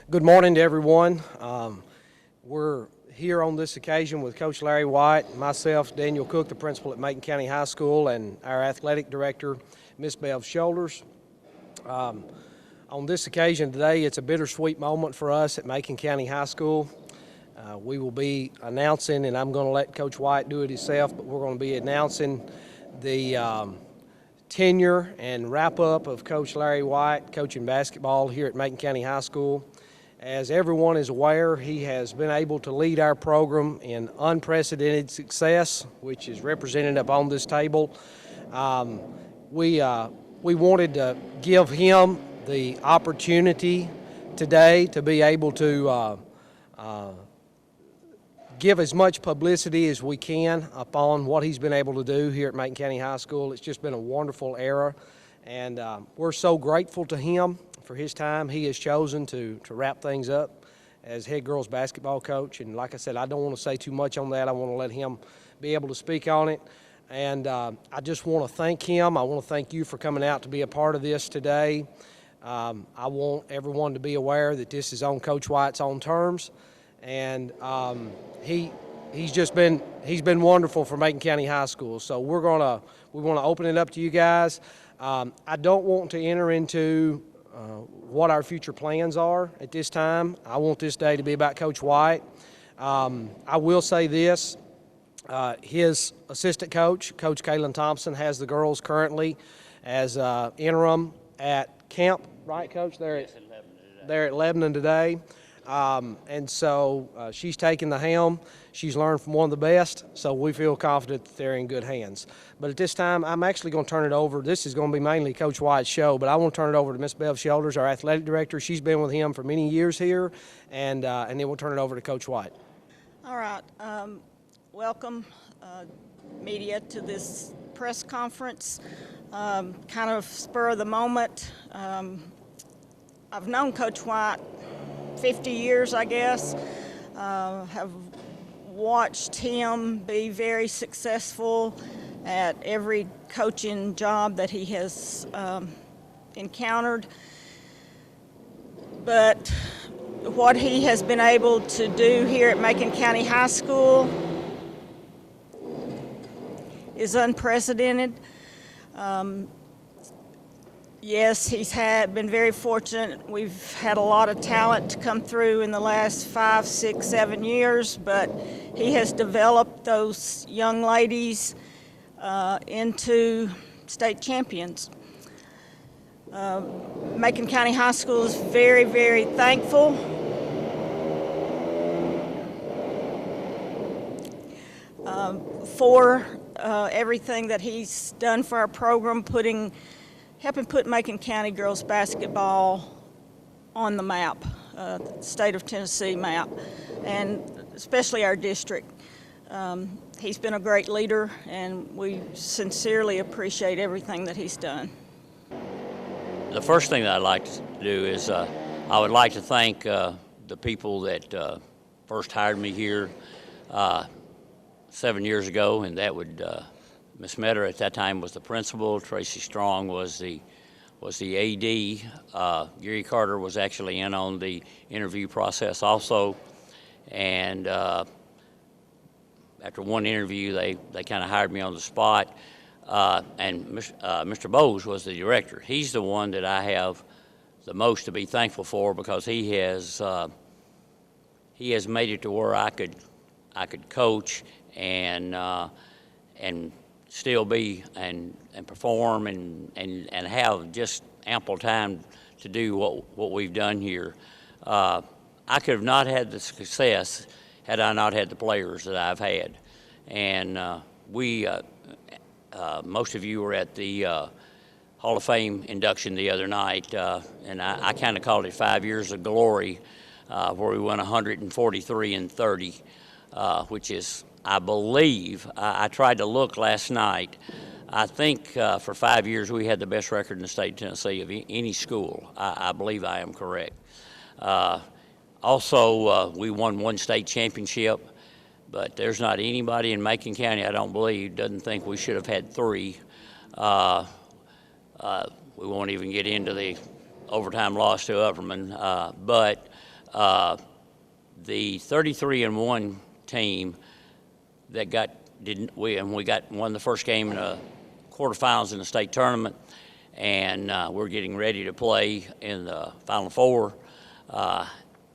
Good morning to everyone. We're here on this occasion with Coach Larry White, myself, Daniel Cook, the principal at Macon County High School, and our athletic director, Miss Bev Shoulders. On this occasion today, it's a bittersweet moment for us at Macon County High School. We will be announcing, and I'm going to let Coach White do it himself, but we're going to be announcing the tenure and wrap-up of Coach Larry White coaching basketball here at Macon County High School. As everyone is aware, he has been able to lead our program in unprecedented success, which is represented up on this table. We wanted to give him the opportunity today to be able to give as much publicity as we can upon what he's been able to do here at Macon County High School. It's just been a wonderful era, and we're so grateful to him for his time. He has chosen to wrap things up as head girls basketball coach, and like I said, I don't want to say too much on that. I want to let him be able to speak on it, and I just want to thank him. I want to thank you for coming out to be a part of this today. I want everyone to be aware that this is on Coach White's own terms, and he's been wonderful for Macon County High School. So we want to open it up to you guys. I don't want to enter into what our future plans are at this time. I want this day to be about Coach White. I will say this, his assistant coach, Coach Kaylin Thompson, has the girls currently as interim at camp, right, Coach? They're at Lebanon today. And so she's taken the helm. She's learned from one of the best, so we feel confident that they're in good hands. But at this time, I'm actually going to turn it over. This is going to be mainly Coach White's show, but I want to turn it over to Miss Bev Shoulders, our athletic director. She's been with him for many years here, and then we'll turn it over to Coach White. All right. Welcome, media, to this press conference. Kind of spur of the moment. I've known Coach White 50 years, I guess. Have watched him be very successful at every coaching job that he has encountered. But what he has been able to do here at Macon County High School is unprecedented. Yes, he's been very fortunate. We've had a lot of talent to come through in the last 5, 6, 7 years, but he has developed those young ladies into state champions. Macon County High School is very, very thankful. For everything that he's done for our program, helping put Macon County girls basketball on the map, the state of Tennessee map, and especially our district. He's been a great leader, and we sincerely appreciate everything that he's done. The first thing that I'd like to do is I would like to thank the people that first hired me here 7 years ago, and that would Miss Metter at that time was the principal. Tracy Strong was the AD. Gary Carter was actually in on the interview process also. And after one interview, they kind of hired me on the spot. And Mr. Bowes was the director. He's the one that I have the most to be thankful for, because he has made it to where I could coach and still be and perform and have just ample time to do what we've done here. I could have not had the success had I not had the players that I've had. And most of you were at the Hall of Fame induction the other night, and I kind of called it 5 years of glory, where we won 143-30, which is, I believe, I tried to look last night. I think for 5 years we had the best record in the state of Tennessee of any school. I believe I am correct. Also, we won one state championship, but there's not anybody in Macon County, I don't believe, doesn't think we should have had 3. We won't even get into the overtime loss to Upperman, but The 33-1 team that won the first game in the quarterfinals in the state tournament, and we're getting ready to play in the Final Four.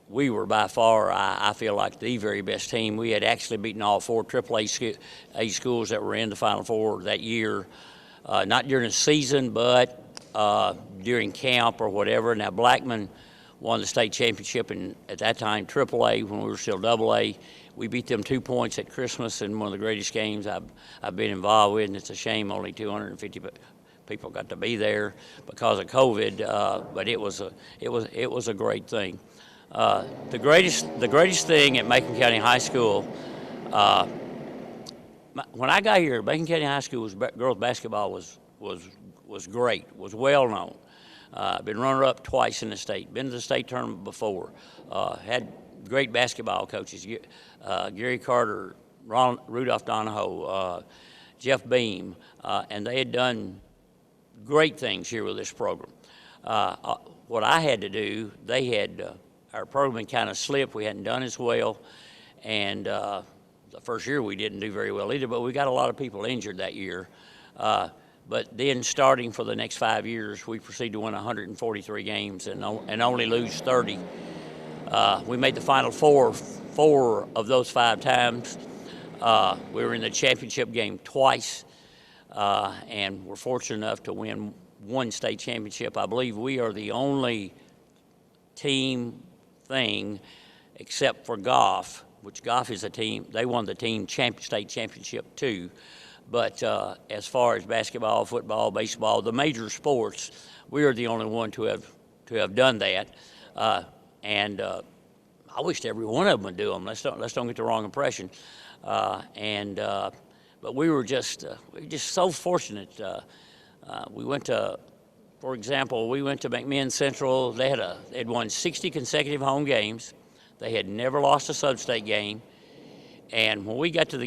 We were by far, I feel like, the very best team. We had actually beaten all 4 AAA schools that were in the Final Four that year, not during the season, but during camp or whatever. Now, Blackman won the state championship, and at that time, AAA, when we were still AA. We beat them 2 points at Christmas in one of the greatest games I've been involved with, and it's a shame only 250 people got to be there because of COVID. But it was a great thing. The greatest thing at Macon County High School. When I got here, Macon County High School girls basketball was great, was well known. Been runner-up twice in the state, been to the state tournament before, had great basketball coaches, Gary Carter, Rudolph Donahoe, Jeff Beam, and they had done great things here with this program. What I had to do, our program kind of slipped. We hadn't done as well, and the first year we didn't do very well either, but we got a lot of people injured that year. But then starting for the next 5 years, we proceeded to win 143 games and only lose 30. We made the Final Four 4 of those 5 times. We were in the championship game twice, and we're fortunate enough to win 1 state championship. I believe we are the only team thing, except for Goff, which Goff is a team. They won the team state championship too. But as far as basketball, football, baseball, the major sports, we are the only one to have done that. And I wished every one of them would do them. Let's don't get the wrong impression. But we were just so fortunate. We went to, for example, we went to McMinn Central. They had won 60 consecutive home games. They had never lost a sub-state game. And when we got to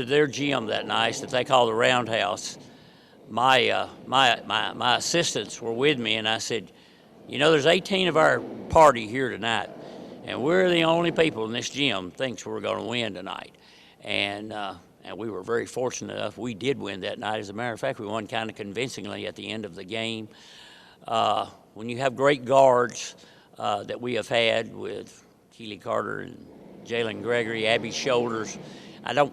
their gym that night that they call the Roundhouse, my assistants were with me, and I said, you know, there's 18 of our party here tonight, and we're the only people in this gym thinks we're going to win tonight. And we were very fortunate enough. We did win that night. As a matter of fact, we won kind of convincingly at the end of the game. When you have great guards that we have had with Keely Carter and Jalen Gregory, Abby Shoulders, I don't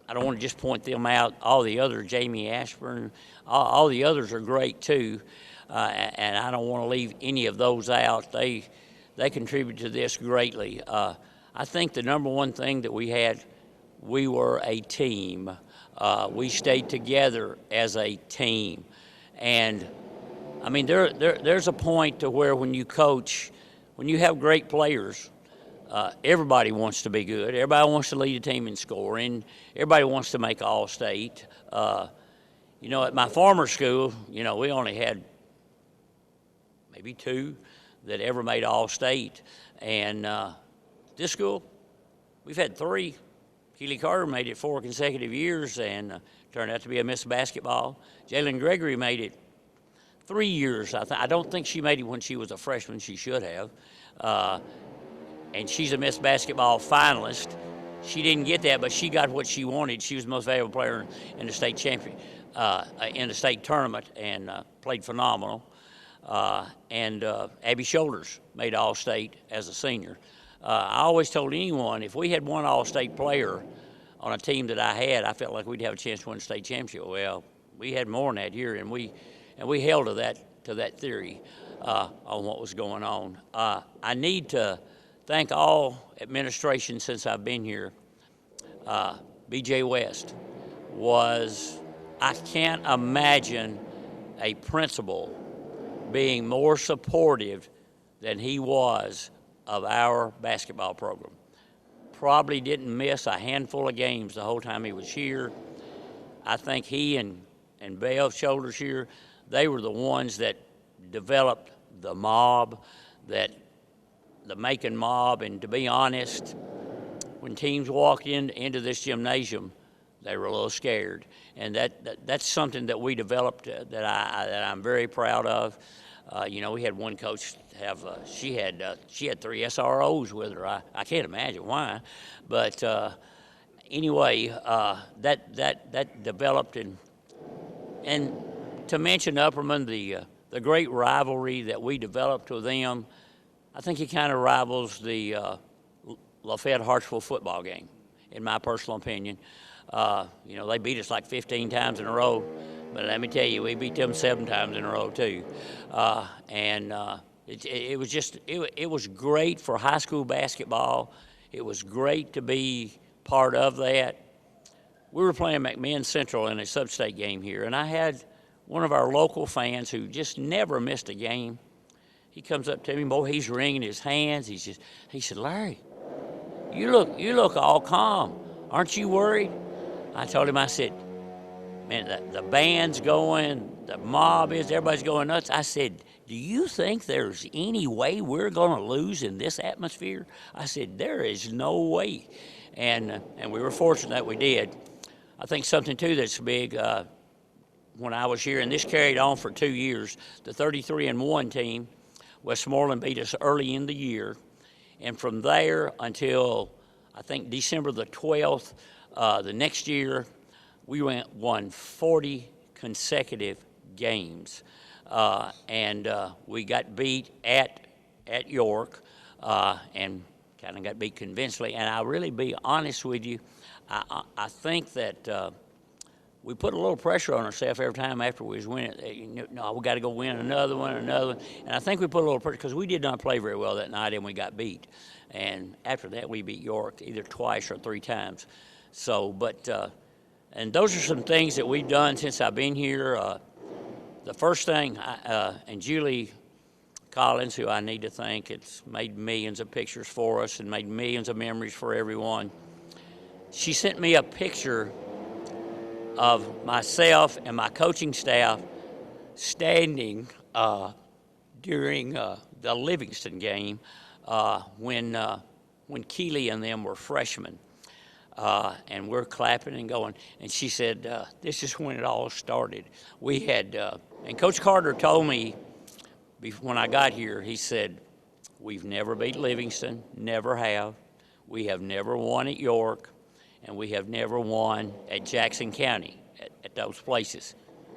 want to just point them out. All the others, Jamie Ashburn, all the others are great too, and I don't want to leave any of those out. They contribute to this greatly. I think the number one thing that we had, we were a team. We stayed together as a team, and I mean there's a point to where when you coach, when you have great players. Everybody wants to be good. Everybody wants to lead a team in scoring. Everybody wants to make All-State. You know, at my former school, you know, we only had maybe 2 that ever made All-State. And this school, we've had 3. Keely Carter made it 4 consecutive years and turned out to be a Miss Basketball. Jalen Gregory made it 3 years. I don't think she made it when she was a freshman. She should have. And she's a Miss Basketball finalist. She didn't get that, but she got what she wanted. She was the most valuable player in the state in the state tournament, and played phenomenal. And Abby Shoulders made All-State as a senior. I always told anyone, if we had one All-State player on a team that I had, I felt like we'd have a chance to win a state championship. Well, we had more than that here, and we held to that theory on what was going on. I need to thank all administration since I've been here. B.J. West I can't imagine a principal being more supportive than he was of our basketball program. Probably didn't miss a handful of games the whole time he was here. I think he and Bev Shoulders here, they were the ones that developed the mob, the Macon mob, and to be honest, when teams walked into this gymnasium, they were a little scared, and that's something that we developed that I'm very proud of. You know, we had one coach have she had 3 SROs with her. I can't imagine why, but anyway, that developed, and to mention Upperman, the great rivalry that we developed with them, I think it kind of rivals the Lafayette Hartsville football game, in my personal opinion. You know, they beat us like 15 times in a row, but let me tell you, we beat them 7 times in a row too. It was just, it was great for high school basketball. It was great to be part of that. We were playing McMinn Central in a sub-state game here, and I had one of our local fans who just never missed a game. He comes up to me, boy, he's wringing his hands. He said, Larry, you look all calm. Aren't you worried? I told him, I said, man, the band's going, the mob is, everybody's going nuts. I said, do you think there's any way we're going to lose in this atmosphere? I said, there is no way. And we were fortunate that we did. I think something, too, that's big, when I was here, and this carried on for 2 years, the 33-1 team, Westmoreland beat us early in the year. And from there until, I think, December the 12th, the next year, we won 40 consecutive games. And we got beat at York and kind of got beat convincingly. And I'll really be honest with you, I think that we put a little pressure on ourselves every time after we was winning. No, we got to go win another one. And I think we put a little pressure because we did not play very well that night and we got beat. And after that, we beat York either twice or 3 times. So, and those are some things that we've done since I've been here. The first thing, and Julie Collins, who I need to thank, it's made millions of pictures for us and made millions of memories for everyone. She sent me a picture of myself and my coaching staff standing during the Livingston game when Keeley and them were freshmen. And we're clapping and going. And she said, this is when it all started. We had, and Coach Carter told me when I got here, he said, we've never beat Livingston, never have. We have never won at York, and we have never won at Jackson County, at those places.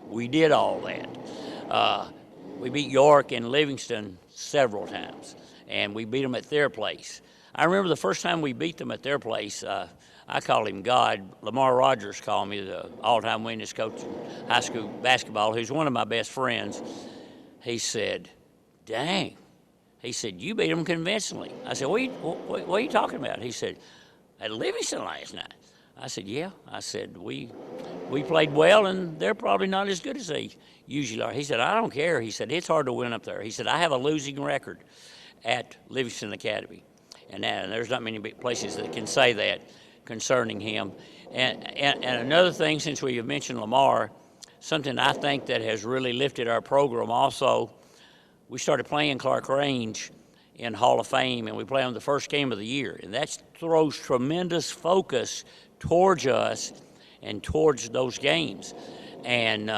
We did all that. We beat York and Livingston several times, and we beat them at their place. I remember the first time we beat them at their place, I call him God. Lamar Rogers called me the all-time winningest coach in high school basketball, who's one of my best friends. He said, dang. He said, you beat them convincingly. I said, what are you talking about? He said, at Livingston last night. I said, yeah. I said, we played well, and they're probably not as good as they usually are. He said, I don't care. He said, it's hard to win up there. He said, I have a losing record at Livingston Academy. And there's not many big places that can say that concerning him. And another thing, since we have mentioned Lamar, something I think that has really lifted our program also, we started playing Clark Range in Hall of Fame, and we play on the first game of the year. And that throws tremendous focus towards us and towards those games. And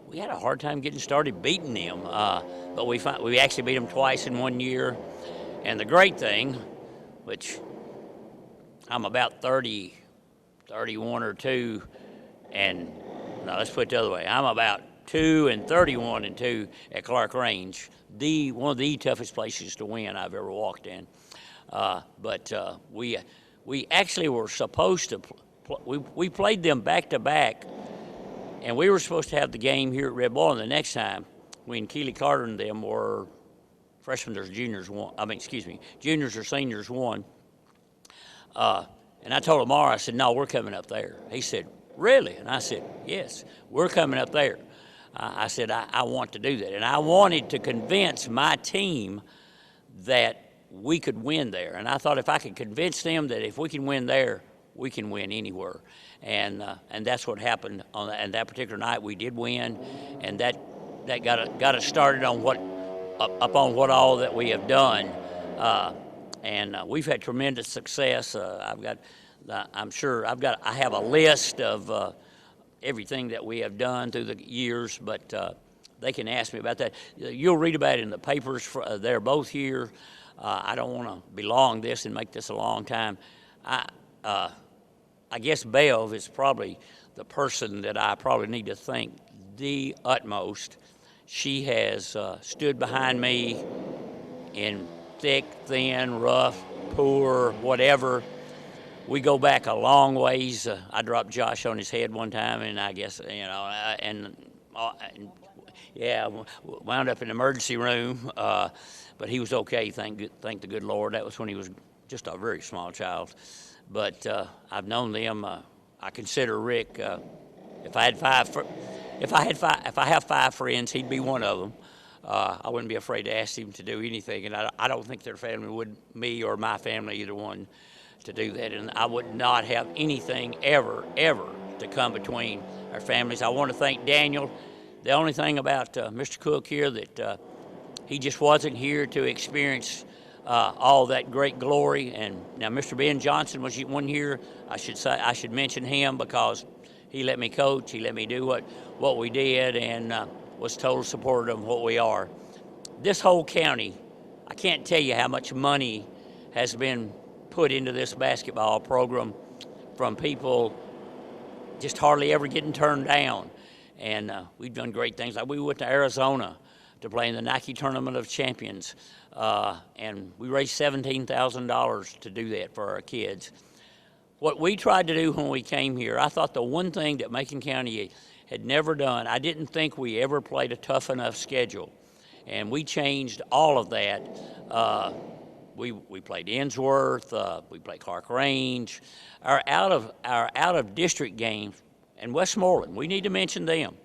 we had a hard time getting started beating them, but we actually beat them twice in 1 year. And the great thing, which I'm about 30, 31 or 2, and no, let's put it the other way. I'm about 2 and 31 and 2 at Clark Range, one of the toughest places to win I've ever walked in. But we actually were supposed to, we played them back to back, and we were supposed to have the game here at Red Bull, and the next time when Keeley Carter and them were freshmen or juniors juniors or seniors won. And I told Lamar, I said, no, we're coming up there. He said, really? And I said, yes, we're coming up there. I said, I want to do that. And I wanted to convince my team that we could win there. And I thought if I could convince them that if we can win there, we can win anywhere. And that's what happened on that particular night. We did win, and that got us started on upon what all that we have done. And we've had tremendous success. I have a list of everything that we have done through the years, but they can ask me about that. You'll read about it in the papers. They're both here. I don't want to belong this and make this a long time. I guess Bev is probably the person that I probably need to thank the utmost. She has stood behind me in thick, thin, rough, poor, whatever. We go back a long ways. I dropped Josh on his head one time, and I guess, wound up in the emergency room, but he was okay, thank the good Lord. That was when he was just a very small child. But I've known them. I consider Rick. If I have five friends, he'd be one of them. I wouldn't be afraid to ask him to do anything, and I don't think their family would, me or my family, either one, to do that. And I would not have anything ever to come between our families. I want to thank Daniel. The only thing about Mr. Cook here, that he just wasn't here to experience all that great glory. And now Mr. Ben Johnson was one here. I should mention him because he let me coach. He let me do what we did, and was total supporter of what we are. This whole county, I can't tell you how much money has been put into this basketball program from people just hardly ever getting turned down. And we've done great things. Like we went to Arizona to play in the Nike Tournament of Champions, and we raised $17,000 to do that for our kids. What we tried to do when we came here, I thought the one thing that Macon County had never done, I didn't think we ever played a tough enough schedule. And we changed all of that. We played Innsworth, we played Clark Range. Our out of district games, and Westmoreland, we need to mention them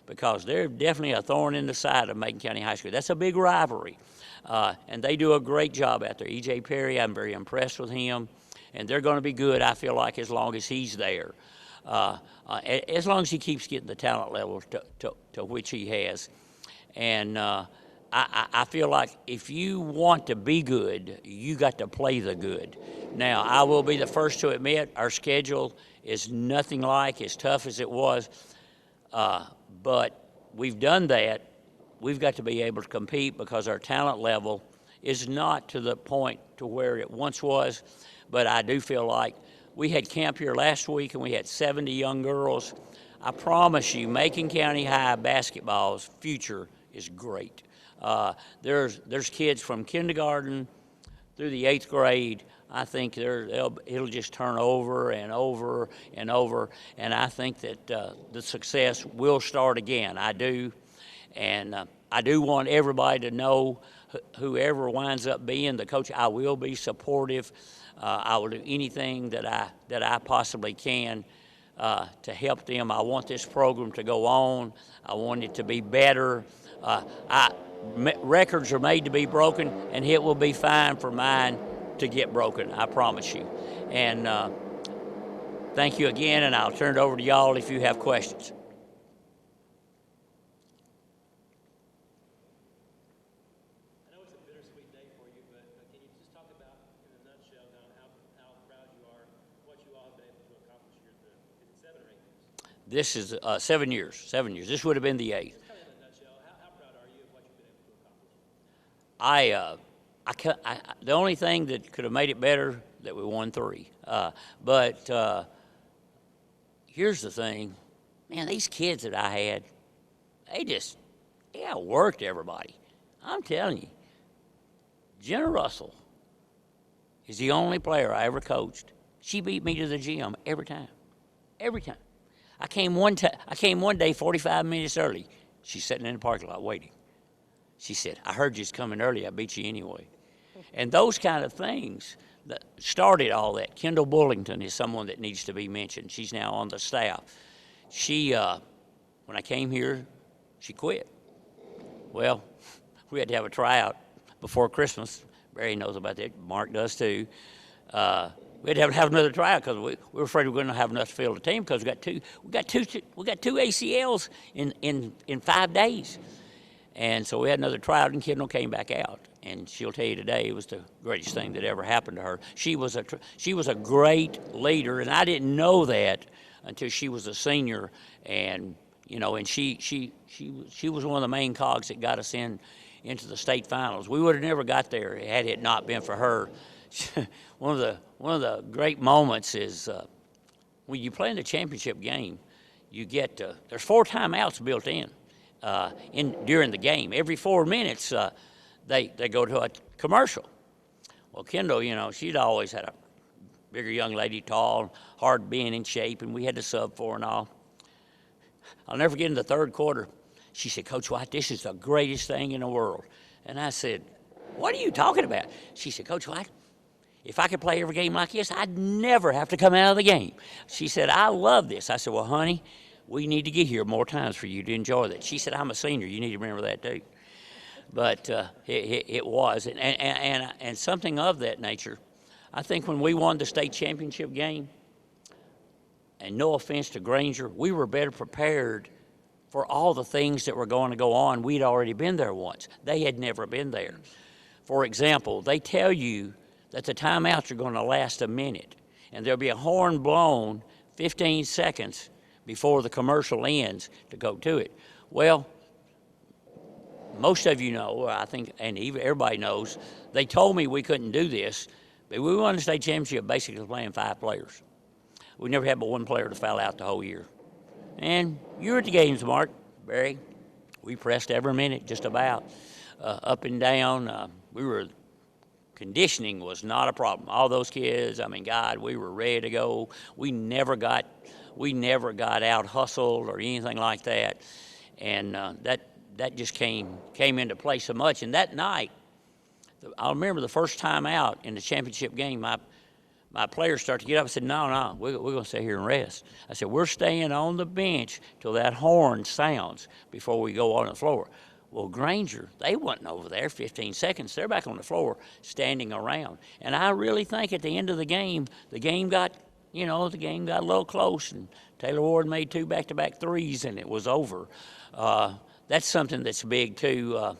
because they're definitely a thorn in the side of Macon County High School. That's a big rivalry. And they do a great job out there. E.J. Perry, I'm very impressed with him. And they're going to be good, I feel like, as long as he's there. As long as he keeps getting the talent level to which he has. And I feel like if you want to be good, you got to play the good. Now, I will be the first to admit our schedule is nothing like as tough as it was, but we've done that. We've got to be able to compete because our talent level is not to the point to where it once was, but I do feel like we had camp here last week and we had 70 young girls. I promise you, Macon County High basketball's future is great. There's kids from kindergarten through the 8th grade. I think it'll just turn over and over and over, and I think that the success will start again. I do, and I do want everybody to know, whoever winds up being the coach, I will be supportive. I will do anything that I possibly can to help them. I want this program to go on. I want it to be better. Records are made to be broken, and it will be fine for mine to get broken, I promise you. And thank you again, and I'll turn it over to y'all if you have questions. I know it's a bittersweet day for you, but can you just talk about, in a nutshell, how proud you are, what you all have been able to accomplish here? Is it 7 or 8 years? This is 7 years. 7 years. This would have been the 8th. Just kind of in a nutshell, how proud are you of what you've been able to accomplish? The only thing that could have made it better that we won 3. But here's the thing, man, these kids that I had, they outworked everybody. I'm telling you, Jenna Russell is the only player I ever coached. She beat me to the gym every time. Every time. I came one day 45 minutes early. She's sitting in the parking lot waiting. She said, I heard you was coming early. I beat you anyway. And those kind of things that started all that. Kendall Bullington is someone that needs to be mentioned. She's now on the staff. She, when I came here, she quit. Well, we had to have a tryout before Christmas. Barry knows about that. Mark does too. We had to have another tryout because we were afraid we weren't going to have enough to fill the team because we got two ACLs in 5 days. And so we had another tryout, and Kendall came back out. And she'll tell you today it was the greatest thing that ever happened to her. She was a great leader, and I didn't know that until she was a senior. And you know, and she was one of the main cogs that got us into the state finals. We would have never got there had it not been for her. One of the great moments is when you play in the championship game, you get there's 4 timeouts built in during the game. Every 4 minutes, they go to a commercial. Well, Kendall, you know, she'd always had a bigger young lady, tall, hard being in shape, and we had to sub for her and all. I'll never forget in the 3rd quarter, she said, "Coach White, this is the greatest thing in the world." And I said, "What are you talking about?" She said, "Coach White, if I could play every game like this, I'd never have to come out of the game." She said, "I love this." I said, "Well, honey, we need to get here more times for you to enjoy that." She said, "I'm a senior. You need to remember that too." But it was, and something of that nature. I think when we won the state championship game, and no offense to Granger, we were better prepared for all the things that were going to go on. We'd already been there once. They had never been there. For example, they tell you that the timeouts are going to last a minute, and there'll be a horn blown 15 seconds before the commercial ends to go to it. Well, most of you know, I think, and even everybody knows, they told me we couldn't do this, but we won the state championship basically playing 5 players. We never had but 1 player to foul out the whole year. And you were at the games, Mark, Barry. We pressed every minute, just about, up and down. Conditioning was not a problem. All those kids, I mean, God, we were ready to go. We never got out hustled or anything like that. And that just came into play so much. And that night, I remember the first time out in the championship game, my players started to get up and said, no, we're going to stay here and rest. I said, we're staying on the bench till that horn sounds before we go on the floor. Well, Granger, they wasn't over there 15 seconds. They're back on the floor standing around. And I really think at the end of the game got a little close, and Taylor Ward made 2 back-to-back threes, and it was over. That's something that's big, too.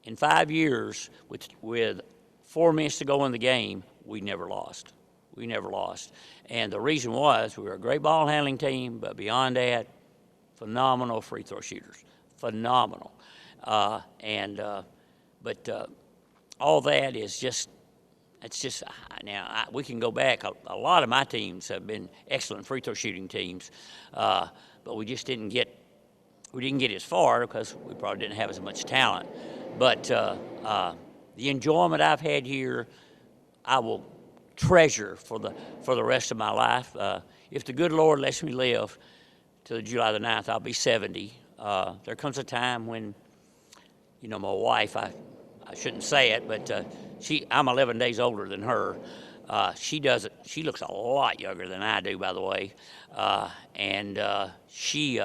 In 5 years, with 4 minutes to go in the game, we never lost. We never lost. And the reason was we were a great ball handling team, but beyond that, phenomenal free throw shooters. Phenomenal. But all that is just, we can go back. A lot of my teams have been excellent free throw shooting teams, but we just didn't get as far because we probably didn't have as much talent. But the enjoyment I've had here, I will treasure for the rest of my life. If the good Lord lets me live to July the 9th, I'll be 70. There comes a time when, my wife, I shouldn't say it, but I'm 11 days older than her. She looks a lot younger than I do, by the way. And she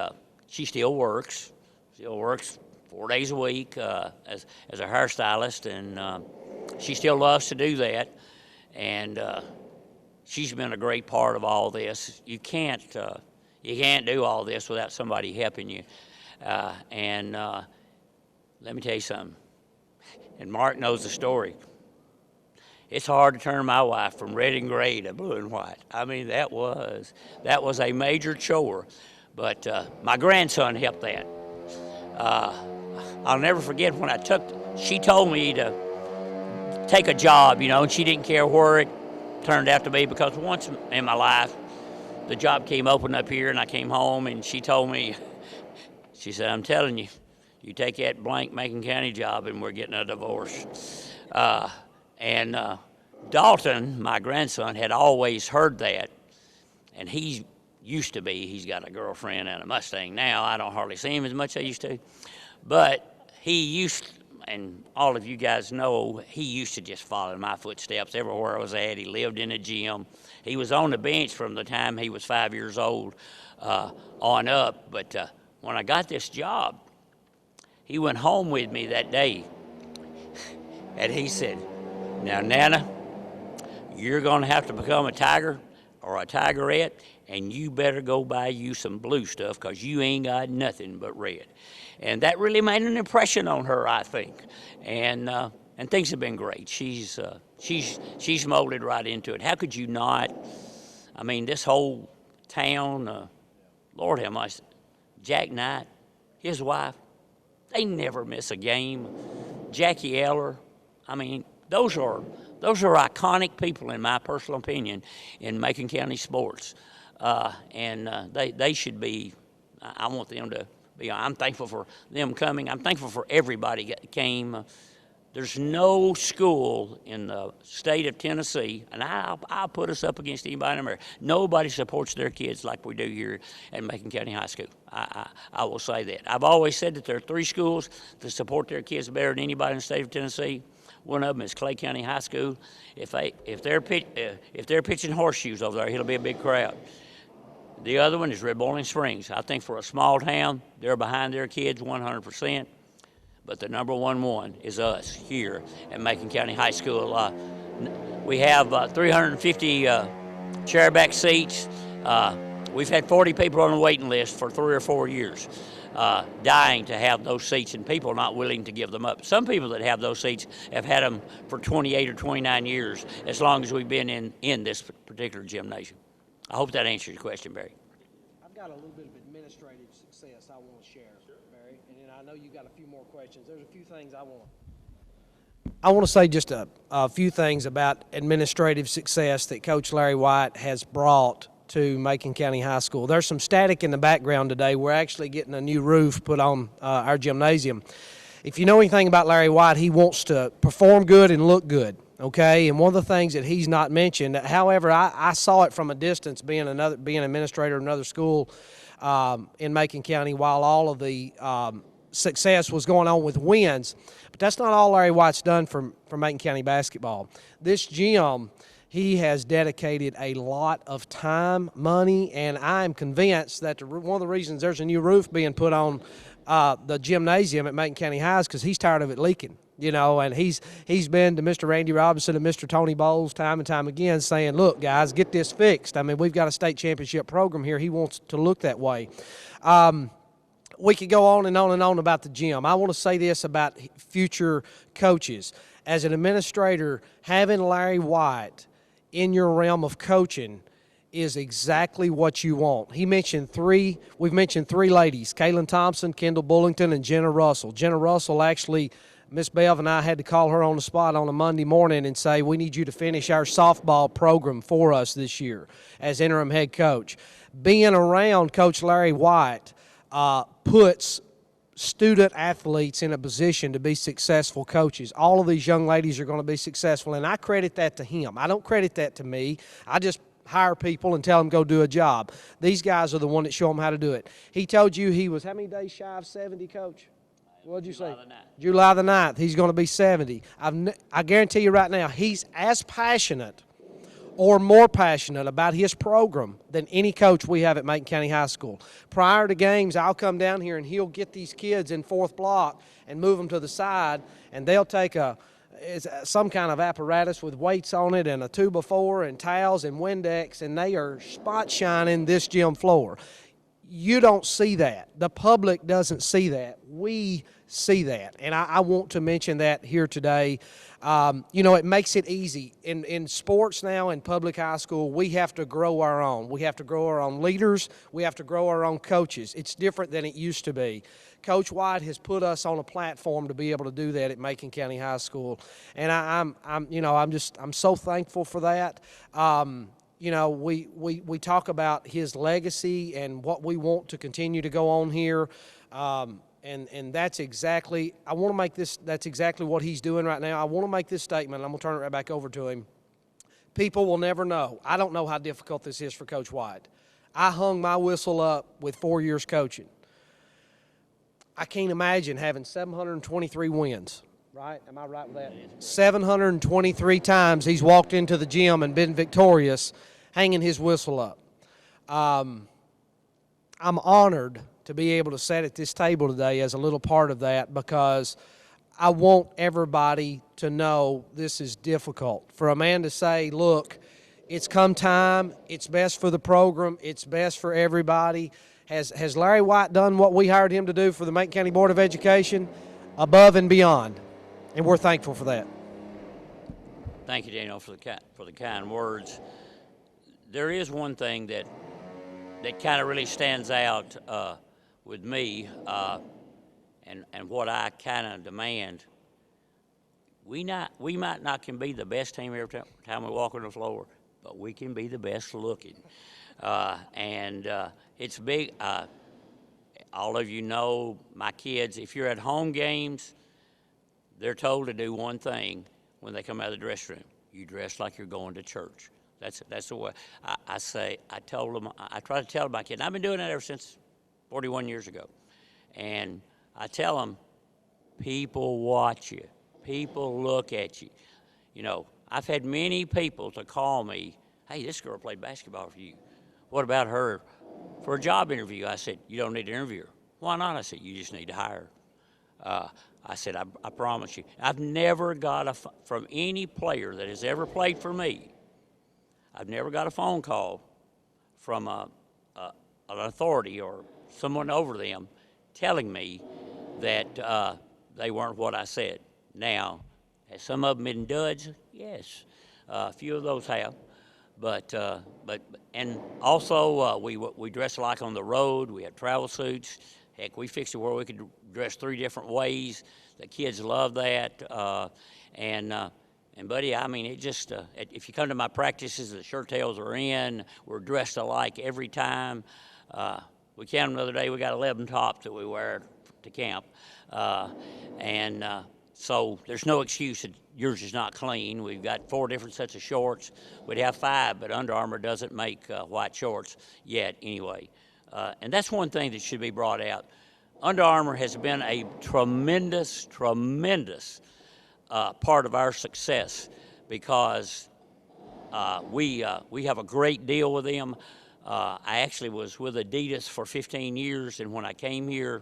still works 4 days a week as a hairstylist, and she still loves to do that. And she's been a great part of all this. You can't do all this without somebody helping you. And let me tell you something, and Mark knows the story. It's hard to turn my wife from red and gray to blue and white. I mean, that was a major chore, but my grandson helped that. I'll never forget when she told me to take a job, and she didn't care where it turned out to be, because once in my life, the job came open up here, and I came home, and she told me, she said, "I'm telling you, you take that blank Macon County job, and we're getting a divorce." And Dalton, my grandson, had always heard that, and he's got a girlfriend and a Mustang now. I don't hardly see him as much as I used to, but and all of you guys know, he used to just follow in my footsteps everywhere I was at. He lived in a gym. He was on the bench from the time he was 5 years old on up. But when I got this job, he went home with me that day, and he said, "Now, Nana, you're going to have to become a tiger or a tigerette, and you better go buy you some blue stuff, because you ain't got nothing but red." And that really made an impression on her, I think. And things have been great. She's molded right into it. How could you not? I mean, this whole town, Lord have mercy, Jack Knight, his wife, they never miss a game. Jackie Eller, I mean, those are iconic people, in my personal opinion, in Macon County sports. They should be, I want them to be, I'm thankful for them coming. I'm thankful for everybody that came. There's no school in the state of Tennessee, and I'll put us up against anybody in America. Nobody supports their kids like we do here at Macon County High School. I will say that. I've always said that there are 3 schools that support their kids better than anybody in the state of Tennessee. One of them is Clay County High School. If they're pitching horseshoes over there, it'll be a big crowd. The other one is Red Boiling Springs. I think for a small town, they're behind their kids 100%. But the number one is us here at Macon County High School. We have 350 chairback seats. We've had 40 people on the waiting list for 3 or 4 years, dying to have those seats, and people not willing to give them up. Some people that have those seats have had them for 28 or 29 years, as long as we've been in this particular gymnasium. I hope that answers your question, Barry. I've got a little bit of administrative success I want to share, Barry, and then I know you got a few more questions. There's a few things I want to say just a few things about administrative success that Coach Larry White has brought to Macon County High School. There's some static in the background today. We're actually getting a new roof put on our gymnasium. If you know anything about Larry White, he wants to perform good and look good. Okay, and one of the things that he's not mentioned, however, I saw it from a distance, being an administrator of another school in Macon County, while all of the success was going on with wins. But that's not all Larry White's done for Macon County basketball. This gym, he has dedicated a lot of time, money, and I'm convinced that one of the reasons there's a new roof being put on the gymnasium at Macon County High is because he's tired of it leaking. You know, and he's been to Mr. Randy Robinson and Mr. Tony Bowles time and time again saying, look, guys, get this fixed. I mean, we've got a state championship program here. He wants to look that way. We could go on and on and on about the gym. I want to say this about future coaches. As an administrator, having Larry White in your realm of coaching is exactly what you want. We've mentioned 3 ladies, Kaylin Thompson, Kendall Bullington, and Jenna Russell. Jenna Russell actually, Miss Bev and I had to call her on the spot on a Monday morning and say, we need you to finish our softball program for us this year as interim head coach. Being around Coach Larry White puts student athletes in a position to be successful coaches. All of these young ladies are going to be successful, and I credit that to him. I don't credit that to me. I just hire people and tell them go do a job. These guys are the one that show them how to do it. He told you he was how many days shy of 70, Coach? What did you say? July the 9th. He's going to be 70. I guarantee you right now, he's as passionate or more passionate about his program than any coach we have at Macon County High School. Prior to games, I'll come down here and he'll get these kids in 4th block and move them to the side, and they'll take some kind of apparatus with weights on it and a 2x4 and towels and Windex, and they are spot shining this gym floor. You don't see that. The public doesn't see that. We see that, and I want to mention that here today. It makes it easy. In sports now, in public high school, we have to grow our own. We have to grow our own leaders. We have to grow our own coaches. It's different than it used to be. Coach White has put us on a platform to be able to do that at Macon County High School, and I'm so thankful for that. We talk about his legacy and what we want to continue to go on here. And that's exactly, that's exactly what he's doing right now. I want to make this statement, and I'm going to turn it right back over to him. People will never know. I don't know how difficult this is for Coach White. I hung my whistle up with 4 years coaching. I can't imagine having 723 wins, right? Am I right with that? 723 times he's walked into the gym and been victorious, hanging his whistle up. I'm honored to be able to sit at this table today as a little part of that, because I want everybody to know this is difficult. For a man to say, look, it's come time, it's best for the program, it's best for everybody. Has Larry White done what we hired him to do for the Macon County Board of Education? Above and beyond, and we're thankful for that. Thank you, Daniel, for the kind words. There is one thing that kind of really stands out with me, and what I kind of demand. We might not can be the best team every time we walk on the floor, but we can be the best looking. It's big. All of you know my kids, if you're at home games, they're told to do one thing when they come out of the dressing room. You dress like you're going to church. That's the way I told them, I try to tell my kids, and I've been doing that ever since 41 years ago. And I tell them, people watch you. People look at you. You know, I've had many people to call me, hey, this girl played basketball for you. What about her for a job interview? I said, you don't need to interview her. Why not? I said, you just need to hire her. I said, I promise you. I've never got from any player that has ever played for me, I've never got a phone call from an authority or someone over them telling me that they weren't what I said. Now, has some of them been duds? Yes, a few of those have. And also we dress alike on the road. We have travel suits. Heck, we fixed it where we could dress 3 different ways. The kids love that. And buddy, I mean, it just if you come to my practices, the shirt tails are in. We're dressed alike every time. We counted the other day. We got 11 tops that we wear to camp, so there's no excuse that yours is not clean. We've got 4 different sets of shorts. We'd have 5, but Under Armour doesn't make white shorts yet anyway. And that's one thing that should be brought out. Under Armour has been a tremendous part of our success because we have a great deal with them. I actually was with Adidas for 15 years, and when I came here,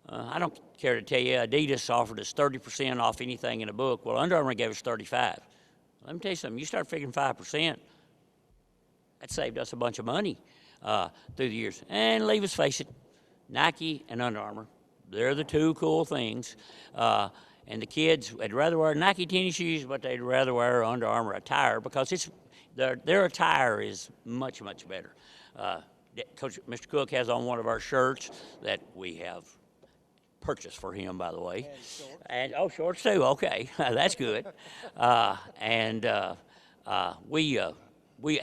I don't care to tell you, Adidas offered us 30% off anything in a book. Well, Under Armour gave us 35. Let me tell you something. You start figuring 5%, that saved us a bunch of money through the years. And let's face it, Nike and Under Armour, they're the 2 cool things. And the kids would rather wear Nike tennis shoes, but they'd rather wear Under Armour attire because their attire is much better. Coach Mr. Cook has on one of our shirts that we have purchased for him, by the way. And shorts too. Okay, that's good. And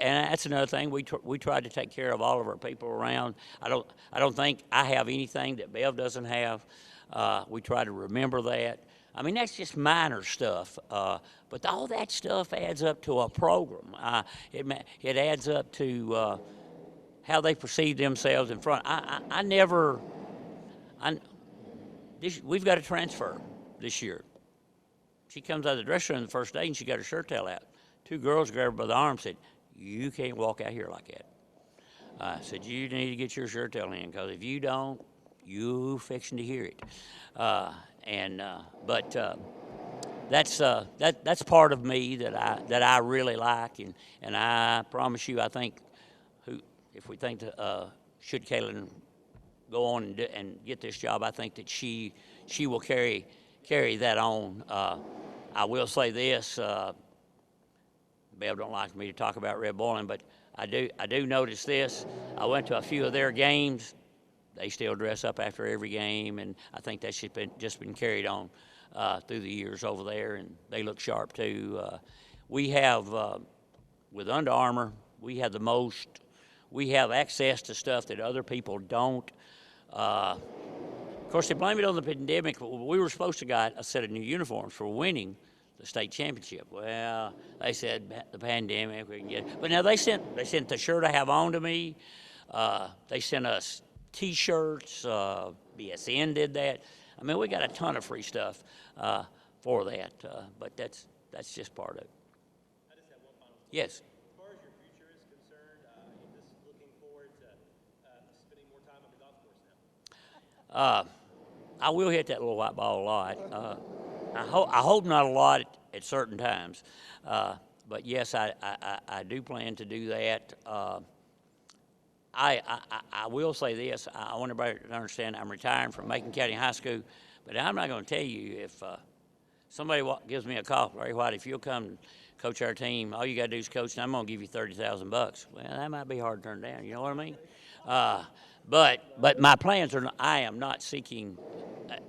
that's another thing. We try to take care of all of our people around. I don't think I have anything that Bev doesn't have. We try to remember that. I mean, that's just minor stuff, but all that stuff adds up to a program. It adds up to how they perceive themselves in front. We've got a transfer this year. She comes out of the dressing room the first day and she got her shirt tail out. 2 girls grabbed her by the arm and said, you can't walk out here like that. I said, you need to get your shirt tail in, because if you don't, you fixing to hear it. That's part of me that I really like, and I promise you, I think if we think should Kaylin go on and get this job, I think that she will carry that on. I will say this: Bev don't like me to talk about Red Boiling, but I do notice this. I went to a few of their games. They still dress up after every game, and I think that's just been carried on through the years over there, and they look sharp too. We have with Under Armour, we have access to stuff that other people don't. Of course, they blame it on the pandemic. We were supposed to get a set of new uniforms for winning the state championship. Well, they said the pandemic, we can get. But now they sent the shirt I have on to me. They sent us T-shirts. BSN did that. I mean, we got a ton of free stuff for that. But that's just part of it. I just have one final question. Yes. As far as your future is concerned, you're just looking forward to spending more time on the golf course now. I will hit that little white ball a lot. I hope not a lot at certain times, but yes, I do plan to do that. I will say this: I want everybody to understand I'm retiring from Macon County High School, but I'm not going to tell you if somebody gives me a call, Larry White, if you'll come coach our team. All you got to do is coach, and I'm going to give you $30,000. Well, that might be hard to turn down. You know what I mean? But my plans are. I am not seeking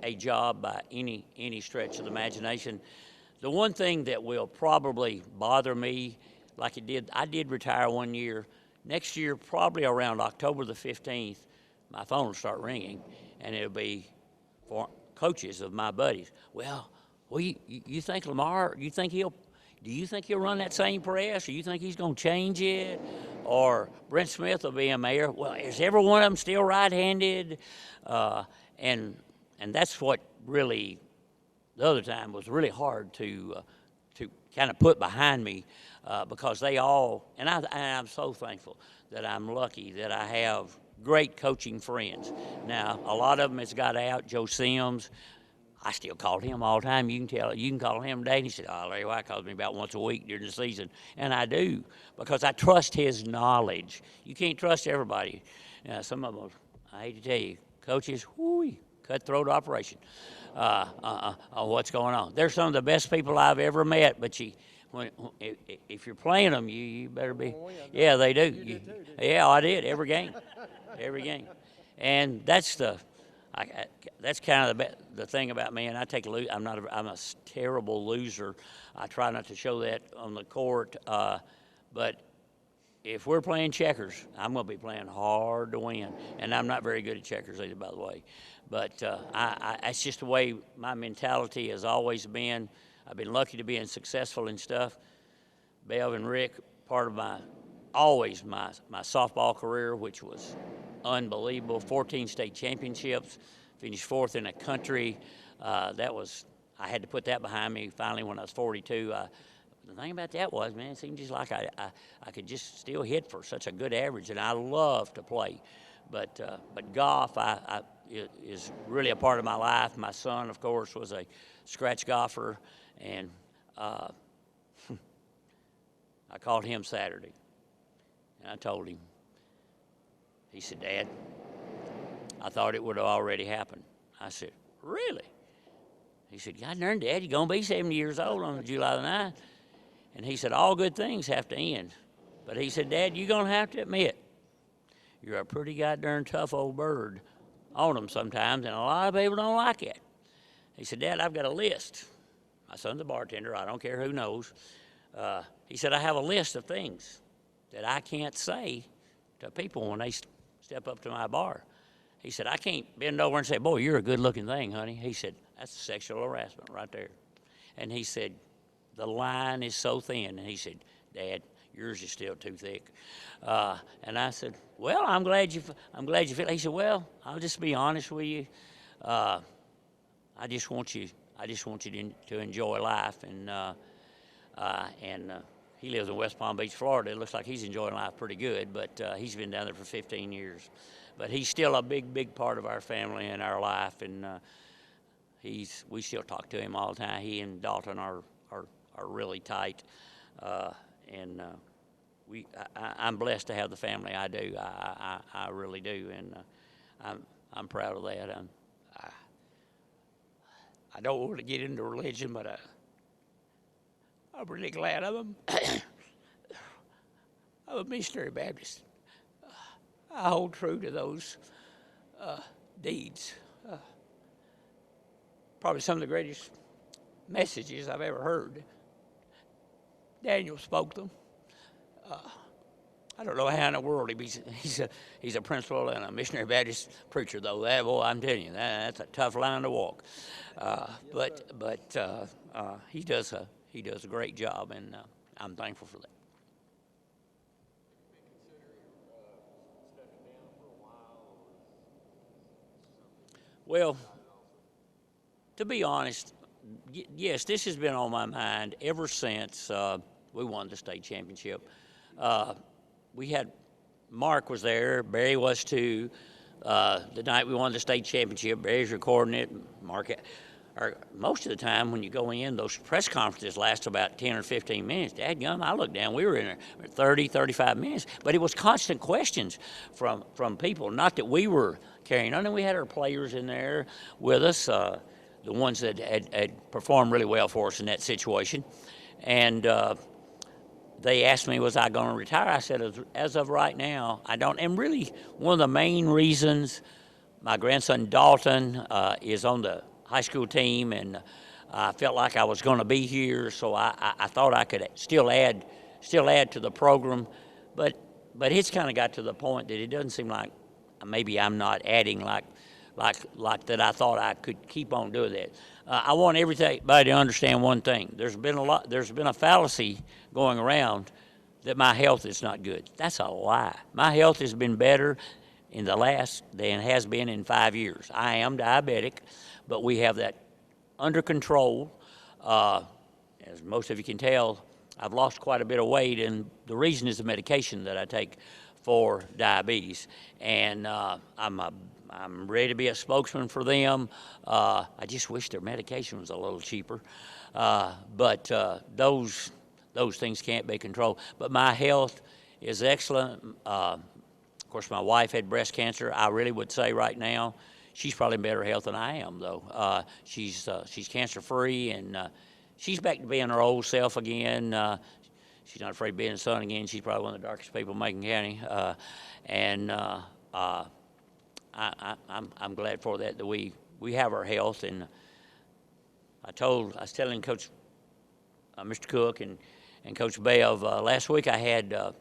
a job by any stretch of the imagination. The one thing that will probably bother me, like it did, I did retire one year. Next year, probably around October the 15th, my phone will start ringing, and it'll be for coaches of my buddies. Well, you think Lamar? Do you think he'll run that same press, or you think he's going to change it? Or Brent Smith will be a mayor. Well, is every one of them still right-handed? And that's what really, the other time was really hard to kind of put behind me because they all, and I'm so thankful that I'm lucky that I have great coaching friends. Now, a lot of them has got out. Joe Sims, I still call him all the time. You can call him today. And he said, "Oh, Larry White calls me about once a week during the season," and I do because I trust his knowledge. You can't trust everybody. Some of them, I hate to tell you, coaches, cutthroat operation. What's going on? They're some of the best people I've ever met, but if you're playing them, you better be. Yeah, they do. You did too, didn't you? Yeah, I did every game, and that's kind of the thing about me. And I'm a terrible loser. I try not to show that on the court, but if we're playing checkers, I'm going to be playing hard to win, and I'm not very good at checkers either, by the way. But that's just the way my mentality has always been. I've been lucky to be successful in stuff. Bev and Rick, part of my softball career, which was unbelievable. 14 state championships, finished 4th in the country. I had to put that behind me finally when I was 42. The thing about that was, man, it seemed just like I could just still hit for such a good average, and I love to play. But golf is really a part of my life. My son, of course, was a scratch golfer, and I called him Saturday, and I told him. He said, "Dad, I thought it would have already happened." I said, "Really?" He said, "God darn, Dad, you're going to be 70 years old on July the 9th. And he said, "All good things have to end." But he said, "Dad, you're going to have to admit, you're a pretty goddamn tough old bird on them sometimes, and a lot of people don't like it." He said, "Dad, I've got a list." My son's a bartender. I don't care who knows. He said, "I have a list of things that I can't say to people when they step up to my bar." He said, "I can't bend over and say, 'Boy, you're a good-looking thing, honey.'" He said, "That's sexual harassment right there." And he said, "The line is so thin." And he said, "Dad, yours is still too thick." And I said, "Well, I'm glad you feel." He said, "Well, I'll just be honest with you. I just want you to enjoy life." And he lives in West Palm Beach, Florida. It looks like he's enjoying life pretty good, but he's been down there for 15 years. But he's still a big part of our family and our life, and we still talk to him all the time. He and Dalton are really tight, and I'm blessed to have the family I do. I really do, and I'm proud of that. I don't want to get into religion, but I'm really glad I'm a missionary Baptist. I hold true to those deeds. Probably some of the greatest messages I've ever heard. Daniel spoke them. I don't know how in the world he's a principal and a missionary Baptist preacher, though. That, boy, I'm telling you, that's a tough line to walk. But he does a great job, and I'm thankful for that. Well, to be honest, yes, this has been on my mind ever since we won the state championship. Mark was there, Barry was too. The night we won the state championship, Barry's recording it. Most of the time when you go in, those press conferences last about 10 or 15 minutes. Dadgum, I looked down, we were in there 30, 35 minutes. But it was constant questions from people. Not that we were carrying on. And we had our players in there with us, the ones that had performed really well for us in that situation. And they asked me, was I going to retire? I said, as of right now, I don't. And really, one of the main reasons, my grandson Dalton is on the high school team, and I felt like I was going to be here, so I thought I could still add to the program, but it's kind of got to the point that it doesn't seem like maybe I'm not adding like that. I thought I could keep on doing that. I want everybody to understand one thing. There's been a fallacy going around that my health is not good. That's a lie. My health has been better in the last than it has been in 5 years. I am diabetic, but we have that under control. As most of you can tell, I've lost quite a bit of weight, and the reason is the medication that I take for diabetes. And I'm ready to be a spokesman for them. I just wish their medication was a little cheaper. But those things can't be controlled. But my health is excellent. Of course, my wife had breast cancer. I really would say right now, she's probably in better health than I am, though. She's cancer-free, and she's back to being her old self again. She's not afraid of being in the sun again. She's probably one of the darkest people in Macon County. I'm glad for that we have our health. And I was telling Coach Mr. Cook and Coach Bev last week, I had a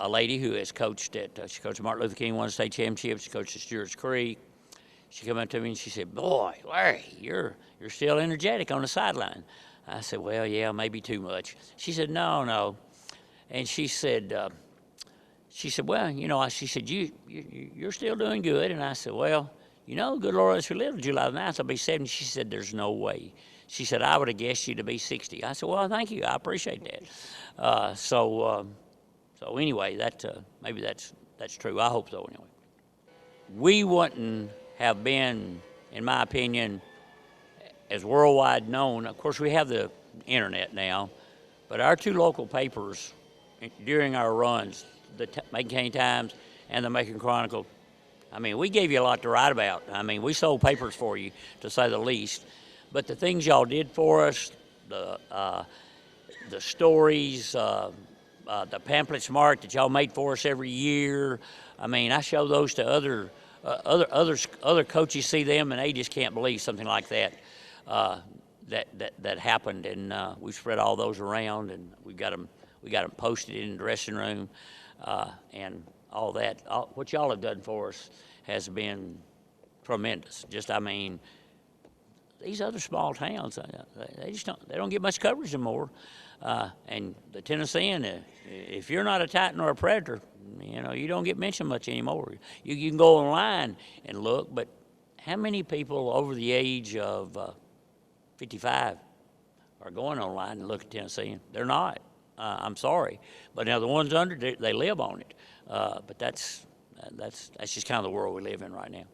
lady who has coached she coached Martin Luther King one state championship. She coached at Stewart's Creek. She came up to me and she said, "Boy, Larry, you're still energetic on the sideline." I said, "Well, yeah, maybe too much." She said, "No." And she said, "Well, she said, you're still doing good." And I said, "Well, good Lord, as we live, July the 9th, I'll be 70. She said, "There's no way." She said, "I would have guessed you to be 60. I said, "Well, thank you. I appreciate that." So anyway, maybe that's true. I hope so anyway. We wouldn't have been, in my opinion, as worldwide known. Of course, we have the internet now, but our two local papers during our runs, the Macon County Times and the Macon Chronicle, I mean, we gave you a lot to write about. I mean, we sold papers for you, to say the least. But the things y'all did for us, the stories, the pamphlets, Mark, that y'all made for us every year. I mean, I show those to other coaches, see them, and they just can't believe something like that that happened. And we spread all those around, and we got them posted in the dressing room, and all that. What y'all have done for us has been tremendous. I mean, these other small towns, they don't get much coverage anymore. And the Tennessean, if you're not a Titan or a Predator, you don't get mentioned much anymore. You can go online and look, but how many people over the age of 55 are going online and look at Tennessean? They're not. I'm sorry, but now the ones under, they live on it. But that's just kind of the world we live in right now.